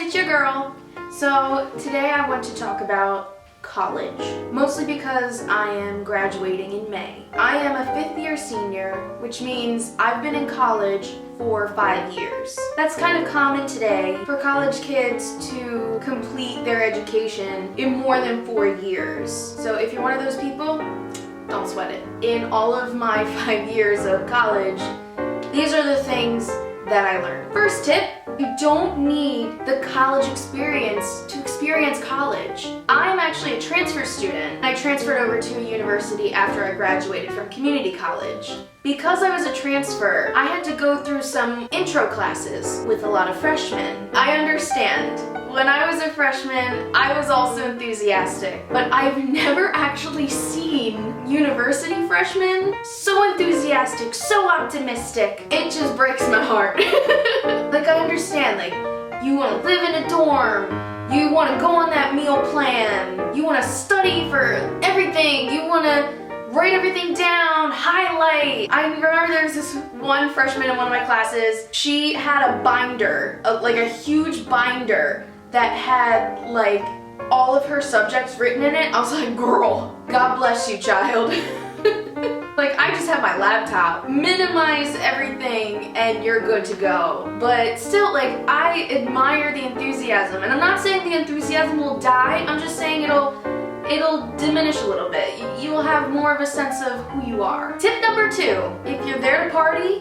it's your girl. So today I want to talk about college, mostly because I am graduating in May. I am a 5th year senior, which means I've been in college for 5 years. That's kind of common today for college kids to complete their education in more than 4 years. So if you're one of those people, don't sweat it. In all of my 5 years of college, these are the things that I learned. First tip, you don't need the college experience to experience college. I'm actually a transfer student. I transferred over to a university after I graduated from community college. Because I was a transfer, I had to go through some intro classes with a lot of freshmen. I understand. When I was a freshman, I was also enthusiastic, but I've never actually seen university freshmen so enthusiastic, so optimistic. It just breaks my heart. Like, I understand, like, you want to live in a dorm, you want to go on that meal plan, you want to study for everything, you want to write everything down, highlight. I remember there was this one freshman in one of my classes, she had a binder, like a huge binder that had like all of her subjects written in it. I was like, girl, God bless you, child. Like, I just have my laptop, minimize everything and you're good to go. But still, like, I admire the enthusiasm, and I'm not saying the enthusiasm will die, I'm just saying it'll diminish a little bit. You'll have more of a sense of who you are. Tip number 2, if you're there to party,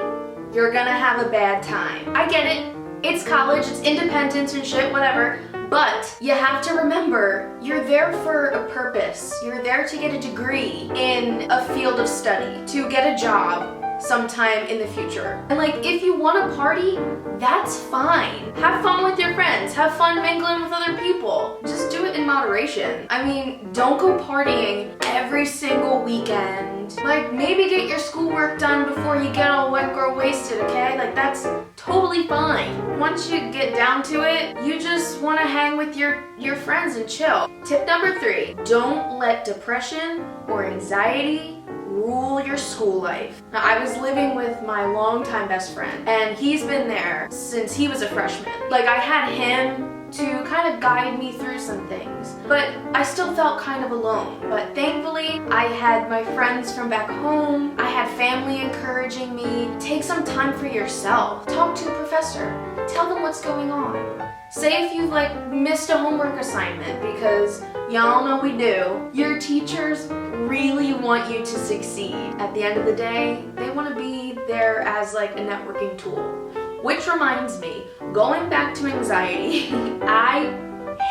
you're gonna have a bad time. I get it, it's college, it's independence and shit, whatever, but you have to remember, you're there for a purpose. You're there to get a degree in a field of study, to get a job sometime in the future. And like, if you want to party, that's fine. Have fun with your friends, have fun mingling with other people. Just do it in moderation. I mean, don't go partying every single weekend. Like, maybe get your schoolwork done before you get all wet girl wasted, okay? Like, that's totally fine. Once you get down to it, you just want to hang with your friends and chill. Tip number 3, don't let depression or anxiety rule your school life. Now, I was living with my longtime best friend, and he's been there since he was a freshman. Like, I had him to kind of guide me through some things, but I still felt kind of alone. But thankfully, I had my friends from back home. I had family encouraging me. Take some time for yourself. Talk to a professor. Tell them what's going on. Say if you've like missed a homework assignment, because y'all know we do. Your teachers really want you to succeed. At the end of the day, they want to be there as like a networking tool. Which reminds me, going back to anxiety, I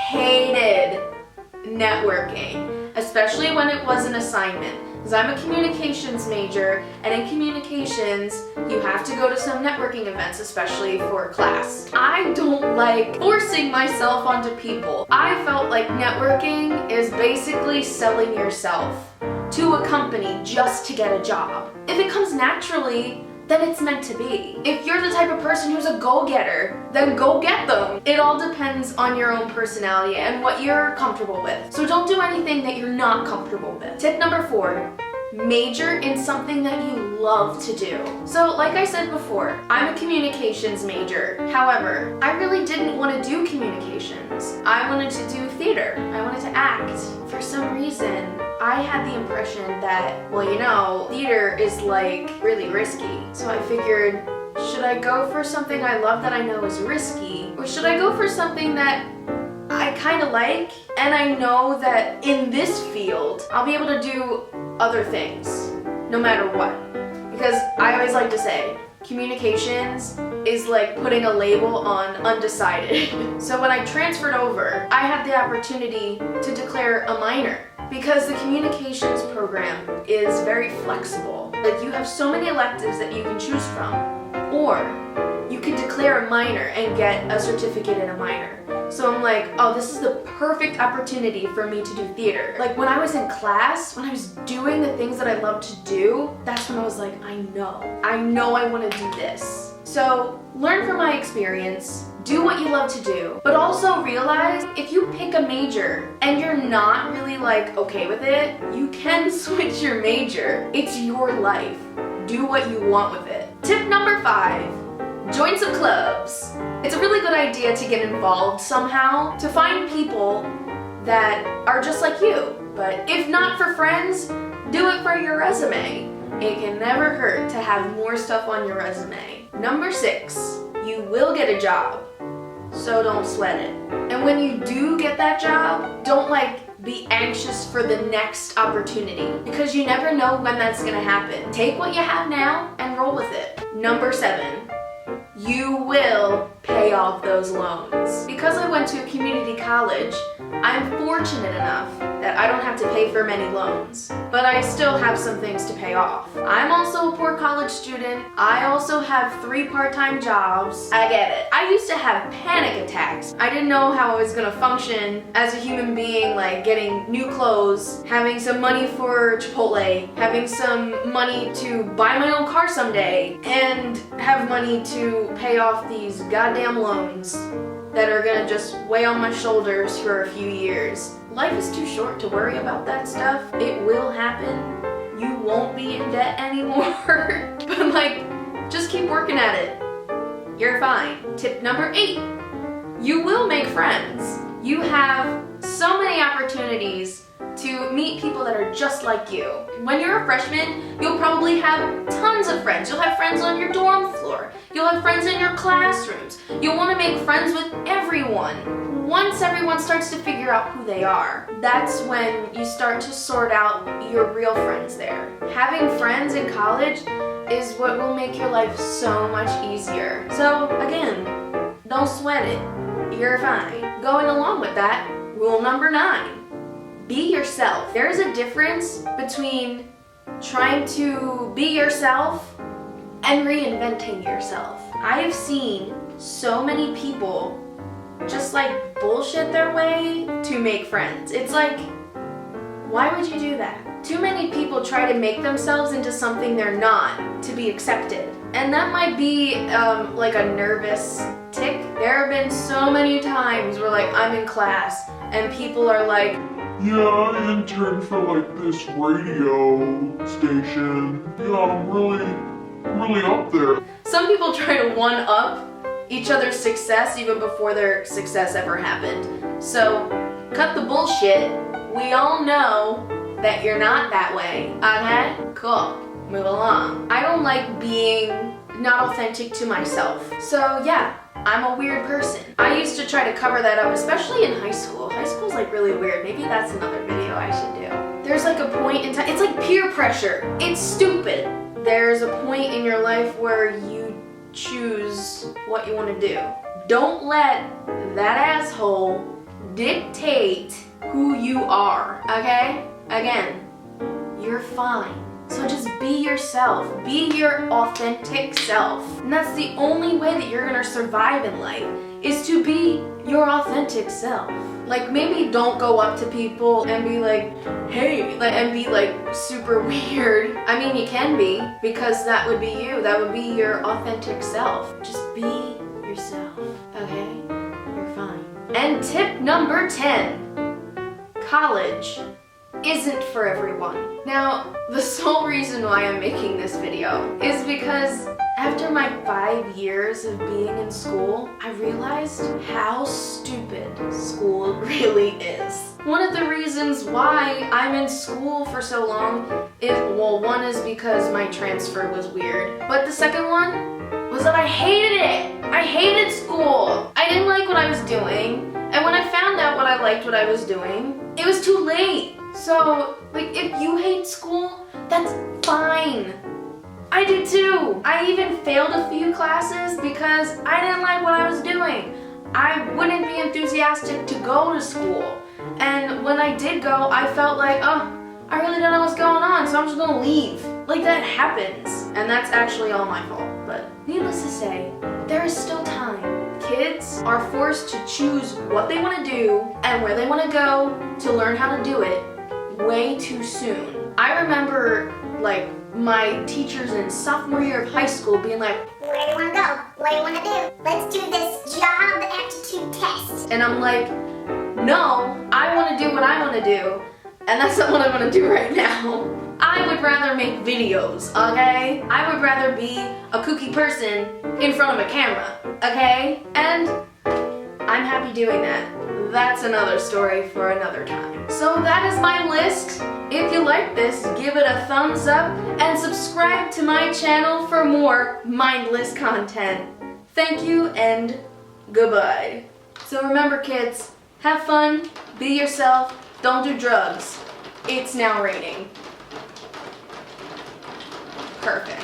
hated networking, especially when it was an assignment. Because I'm a communications major, and in communications, you have to go to some networking events, especially for class. I don't like forcing myself onto people. I felt like networking is basically selling yourself to a company just to get a job. If it comes naturally, then it's meant to be. If you're the type of person who's a go-getter, then go get them. It all depends on your own personality and what you're comfortable with. So don't do anything that you're not comfortable with. Tip number 4, major in something that you love to do. So like I said before, I'm a communications major. However, I really didn't want to do communications. I wanted to do theater. I wanted to act. For some reason, I had the impression that, well, you know, theater is like really risky. So I figured, should I go for something I love that I know is risky? Or should I go for something that I kind of like and I know that in this field, I'll be able to do other things, no matter what? Because I always like to say, communications is like putting a label on undecided. So when I transferred over, I had the opportunity to declare a minor, because the communications program is very flexible. Like, you have so many electives that you can choose from, or you can declare a minor and get a certificate in a minor. So I'm like, oh, this is the perfect opportunity for me to do theater. Like, when I was in class, when I was doing the things that I love to do, that's when I was like, I know I want to do this. So learn from my experience, do what you love to do, but also realize if you pick a major and you're not really like okay with it, you can switch your major. It's your life. Do what you want with it. Tip number 5, Join some clubs. It's a really good idea to get involved somehow, to find people that are just like you. But if not for friends, do it for your resume. It can never hurt to have more stuff on your resume. Number 6, you will get a job, so don't sweat it. And when you do get that job, don't be anxious for the next opportunity, because you never know when that's gonna happen. Take what you have now and roll with it. Number 7, you will pay off those loans. Because I went to a community college, I'm fortunate enough that I don't have to pay for many loans, but I still have some things to pay off. I'm also a poor college student. I also have 3 part-time jobs. I get it. I used to have panic attacks. I didn't know how I was gonna function as a human being, getting new clothes, having some money for Chipotle, having some money to buy my own car someday, and have money to pay off these goddamn loans that are gonna just weigh on my shoulders for a few years. Life is too short to worry about that stuff. It will happen. You won't be in debt anymore. But just keep working at it. You're fine. Tip number 8, you will make friends. You have so many opportunities to meet people that are just like you. When you're a freshman, you'll probably have tons of friends. You'll have friends on your dorm floor. You'll have friends in your classrooms. You'll want to make friends with everyone. Once everyone starts to figure out who they are, that's when you start to sort out your real friends there. Having friends in college is what will make your life so much easier. So again, don't sweat it. You're fine. Going along with that, rule number 9. Be yourself. There's a difference between trying to be yourself and reinventing yourself. I have seen so many people just bullshit their way to make friends. It's why would you do that? Too many people try to make themselves into something they're not to be accepted. And that might be a nervous tick. There have been so many times where I'm in class and people are like, yeah, I interned for this radio station. Yeah, I'm really up there. Some people try to one-up each other's success even before their success ever happened. So, cut the bullshit. We all know that you're not that way. Okay? Cool. Move along. I don't like being not authentic to myself. So yeah, I'm a weird person. I used to try to cover that up, especially in high school. High school's really weird. Maybe that's another video I should do. There's a point in time, it's like peer pressure. It's stupid. There's a point in your life where you choose what you want to do. Don't let that asshole dictate who you are, okay? Again, you're fine. So just be yourself. Be your authentic self. And that's the only way that you're gonna survive in life, is to be your authentic self. Maybe don't go up to people and be like, hey, and be super weird. I mean, you can be, because that would be you. That would be your authentic self. Just be yourself, okay? You're fine. And tip number 10, college isn't for everyone. Now, the sole reason why I'm making this video is because after my 5 years of being in school, I realized how stupid school really is. One of the reasons why I'm in school for so long is, one is because my transfer was weird, but the second one was that I hated it. I hated school. I didn't like what I was doing, and when I found out what I was doing, it was too late. So, if you hate school, that's fine. I do too. I even failed a few classes because I didn't like what I was doing. I wouldn't be enthusiastic to go to school. And when I did go, I felt I really don't know what's going on, so I'm just gonna leave. That happens. And that's actually all my fault. But needless to say, there is still time. Kids are forced to choose what they want to do and where they want to go to learn how to do it way too soon. I remember my teachers in sophomore year of high school being like, where do you want to go? What do you want to do? Let's do this job aptitude test. And I'm like, no, I want to do what I want to do, and that's not what I want to do right now. I would would rather make videos, okay? I would rather be a kooky person in front of a camera, okay? And I'm happy doing that. That's another story for another time. So that is my list. If you like this, give it a thumbs up and subscribe to my channel for more mindless content. Thank you and goodbye. So remember kids, have fun, be yourself, don't do drugs. It's now raining. Perfect.